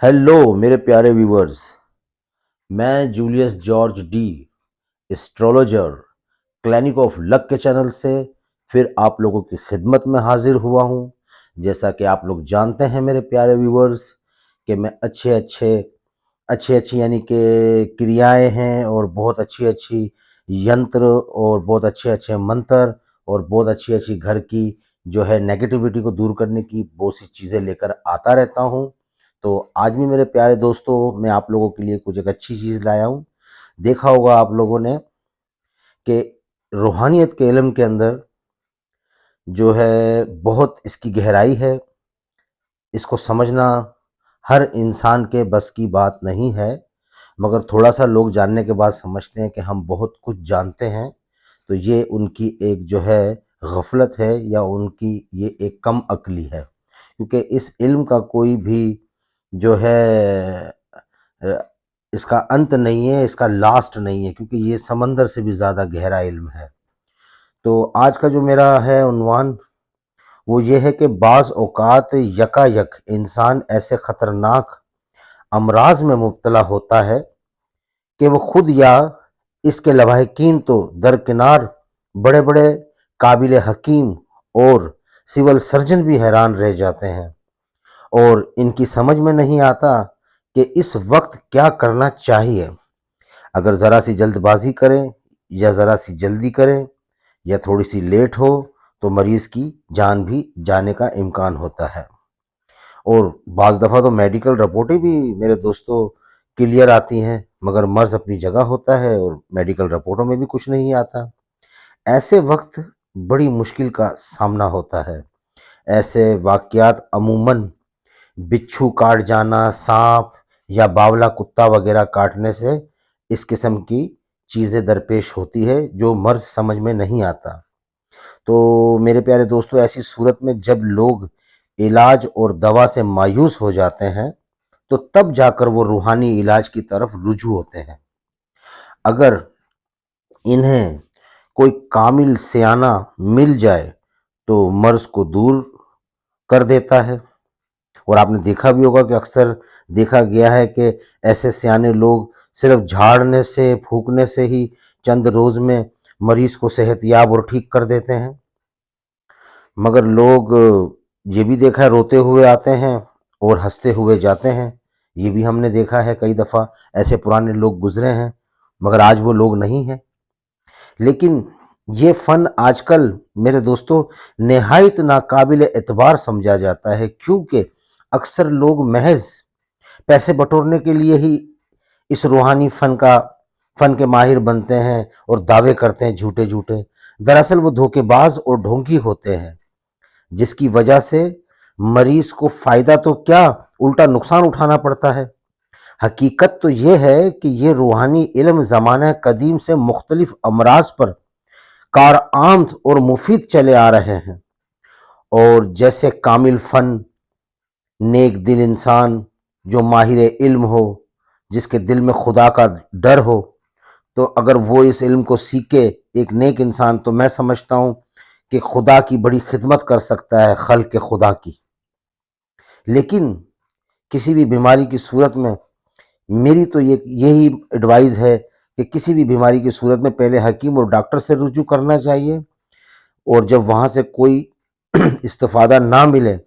Hello मेरे प्यारे viewers. मैं Julius George D, astrologer, clinic of luck के चैनल से फिर आप लोगों की खिदमत में हाजिर हुआ हूँ। जैसा कि आप लोग जानते हैं मेरे प्यारे व्यूवर्स कि मैं अच्छे अच्छी यानी कि क्रियाएं हैं और बहुत अच्छी अच्छी यंत्र और बहुत अच्छे अच्छे मंत्र और बहुत अच्छी अच्छी घर की जो है नेगेटिविटी को दूर करने की बहुत सी चीज़ें लेकर आता रहता हूँ। तो आज भी मेरे प्यारे दोस्तों मैं आप लोगों के लिए कुछ एक अच्छी चीज़ लाया हूँ। देखा होगा आप लोगों ने कि रूहानियत के इल्म के अंदर जो है बहुत इसकी गहराई है। इसको समझना हर इंसान के बस की बात नहीं है, मगर थोड़ा सा लोग जानने के बाद समझते हैं कि हम बहुत कुछ जानते हैं। तो ये उनकी एक जो है गफलत है या उनकी ये एक कम अक्ली है, क्योंकि इस इल्म का कोई भी जो है अ, इसका अंत नहीं है, इसका लास्ट नहीं है, क्योंकि ये समंदर से भी ज़्यादा गहरा इल्म है। तो आज का जो मेरा है उन्वान वो ये है कि बाज़ औक़ात यकायक इंसान ऐसे ख़तरनाक अमराज में मुब्तला होता है कि वो खुद या इसके लवाहिकीन तो दरकिनार बड़े बड़े काबिल हकीम और सिविल सर्जन भी हैरान रह जाते हैं और इनकी समझ में नहीं आता कि इस वक्त क्या करना चाहिए। अगर ज़रा सी जल्दबाजी करें या ज़रा सी जल्दी करें या थोड़ी सी लेट हो तो मरीज़ की जान भी जाने का इम्कान होता है। और बाज़ दफ़ा तो मेडिकल रिपोर्टें भी मेरे दोस्तों क्लियर आती हैं, मगर मर्ज़ अपनी जगह होता है और मेडिकल रिपोर्टों में भी कुछ नहीं आता। ऐसे वक्त बड़ी मुश्किल का सामना होता है। ऐसे वाक़यात अमूमन बिच्छू काट जाना, सांप या बावला कुत्ता वगैरह काटने से इस किस्म की चीज़ें दरपेश होती है जो मर्ज़ समझ में नहीं आता। तो मेरे प्यारे दोस्तों, ऐसी सूरत में जब लोग इलाज और दवा से मायूस हो जाते हैं तो तब जाकर वो रूहानी इलाज की तरफ रुजू होते हैं। अगर इन्हें कोई कामिल सियाना मिल जाए तो मर्ज़ को दूर कर देता है। और आपने देखा भी होगा कि अक्सर देखा गया है कि ऐसे सियाने लोग सिर्फ झाड़ने से फूकने से ही चंद रोज में मरीज को सेहतयाब और ठीक कर देते हैं। मगर लोग ये भी देखा है रोते हुए आते हैं और हंसते हुए जाते हैं। ये भी हमने देखा है कई दफ़ा, ऐसे पुराने लोग गुजरे हैं, मगर आज वो लोग नहीं हैं। लेकिन ये फ़न आजकल मेरे दोस्तों निहायत नाकाबिल एतबार समझा जाता है, क्योंकि अक्सर लोग महज पैसे बटोरने के लिए ही इस रूहानी फ़न के माहिर बनते हैं और दावे करते हैं झूठे झूठे। दरअसल वो धोखेबाज और ढोंगी होते हैं, जिसकी वजह से मरीज को फ़ायदा तो क्या उल्टा नुकसान उठाना पड़ता है। हकीकत तो ये है कि ये रूहानी इल्म ज़माना कदीम से मुख्तलिफ अमराज पर कारआमद और मुफीद चले आ रहे हैं। और जैसे कामिल फ़न, नेक दिल इंसान जो माहिर इल्म हो, जिसके दिल में खुदा का डर हो, तो अगर वो इस इल्म को सीखे एक नेक इंसान, तो मैं समझता हूँ कि खुदा की बड़ी खिदमत कर सकता है, खल्क के खुदा की। लेकिन किसी भी बीमारी की सूरत में मेरी तो यही एडवाइस है कि किसी भी बीमारी की सूरत में पहले हकीम और डॉक्टर से रुजू करना चाहिए, और जब वहाँ से कोई इस्तिफादा ना मिले,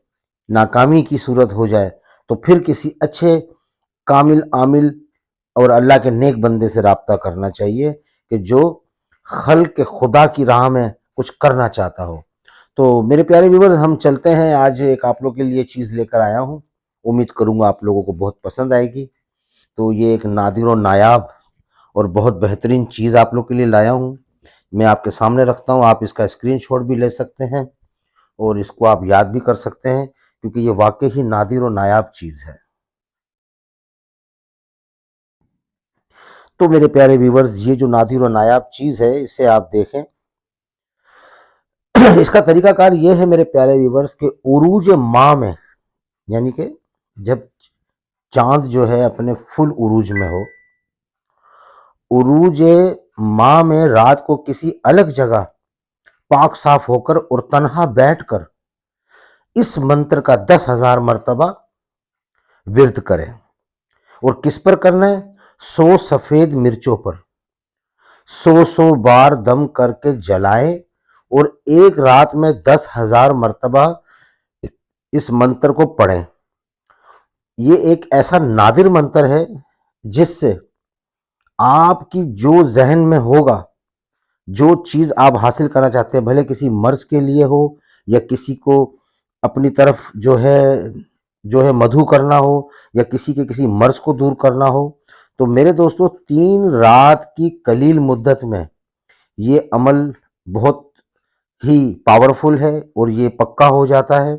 नाकामी की सूरत हो जाए, तो फिर किसी अच्छे कामिल आमिल और अल्लाह के नेक बंदे से राब्ता करना चाहिए कि जो खल्क के खुदा की राह में कुछ करना चाहता हो। तो मेरे प्यारे व्यूअर्स, हम चलते हैं। आज एक आप लोग के लिए चीज़ लेकर आया हूँ, उम्मीद करूँगा आप लोगों को बहुत पसंद आएगी। तो ये एक नादिर और नायाब और बहुत बेहतरीन चीज़ आप लोग के लिए लाया हूँ। मैं आपके सामने रखता हूँ, आप इसका स्क्रीनशॉट भी ले सकते हैं और इसको आप याद भी कर सकते हैं, क्योंकि ये वाकई ही नादिर और नायाब चीज़ है। तो मेरे प्यारे व्यूवर्स, ये जो नादिर और नायाब चीज़ है इसे आप देखें। इसका तरीकाकार ये है मेरे प्यारे व्यूवर्स कि उरूज माह में, यानी कि जब चांद जो है अपने फुल उरूज में हो, उरूज माह में रात को किसी अलग जगह पाक साफ होकर और तन्हा बैठकर इस मंत्र का 10,000 मर्तबा विर्द करें। اور کس پر کرنا ہے؟ 100 سفید مرچوں پر 100 بار دم کر کے جلائے اور ایک رات میں 10,000 مرتبہ اس منتر کو پڑھیں۔ یہ ایک ایسا نادر منتر ہے جس سے آپ کی جو ذہن میں ہوگا، جو چیز آپ حاصل کرنا چاہتے ہیں، بھلے کسی مرض کے لیے ہو یا کسی کو اپنی طرف جو ہے مدعو کرنا ہو یا کسی کے کسی مرض کو دور کرنا ہو، تو میرے دوستو 3 رات کی قلیل مدت میں یہ عمل بہت ہی پاورفل ہے اور یہ پکا ہو جاتا ہے۔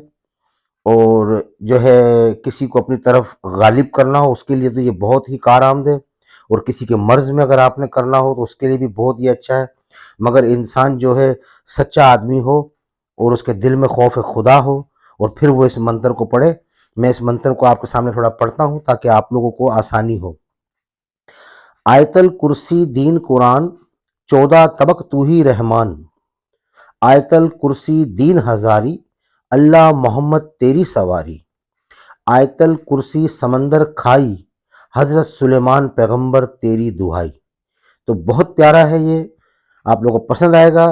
اور جو ہے کسی کو اپنی طرف غالب کرنا ہو اس کے لیے تو یہ بہت ہی کارآمد ہے، اور کسی کے مرض میں اگر آپ نے کرنا ہو تو اس کے لیے بھی بہت ہی اچھا ہے۔ مگر انسان جو ہے سچا آدمی ہو اور اس کے دل میں خوف خدا ہو اور پھر وہ اس منتر کو پڑھے۔ میں اس منتر کو آپ کے سامنے تھوڑا پڑھتا ہوں تاکہ آپ لوگوں کو آسانی ہو۔ آیت الکرسی دین قرآن 14 طبق تو ہی رحمان، آیت الکرسی دین ہزاری اللہ محمد تیری سواری، آیت الکرسی سمندر کھائی حضرت سلیمان پیغمبر تیری دہائی۔ تو بہت پیارا ہے، یہ آپ لوگوں کو پسند آئے گا۔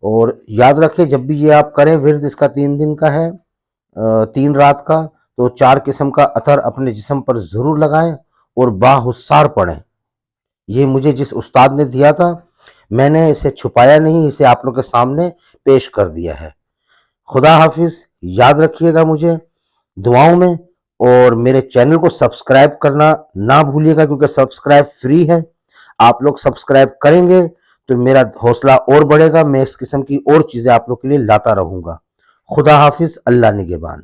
اور یاد رکھیں جب بھی یہ آپ کریں، ورد اس کا 3 دن کا ہے، 3 رات کا، تو 4 قسم کا عطر اپنے جسم پر ضرور لگائیں اور باحصار پڑھیں۔ یہ مجھے جس استاد نے دیا تھا، میں نے اسے چھپایا نہیں، اسے آپ لوگ کے سامنے پیش کر دیا ہے۔ خدا حافظ، یاد رکھیے گا مجھے دعاؤں میں، اور میرے چینل کو سبسکرائب کرنا نہ بھولیے گا کیونکہ سبسکرائب فری ہے۔ آپ لوگ سبسکرائب کریں گے تو میرا حوصلہ اور بڑھے گا، میں اس قسم کی اور چیزیں آپ لوگ کے لیے لاتا رہوں گا۔ خدا حافظ، اللہ نگہبان۔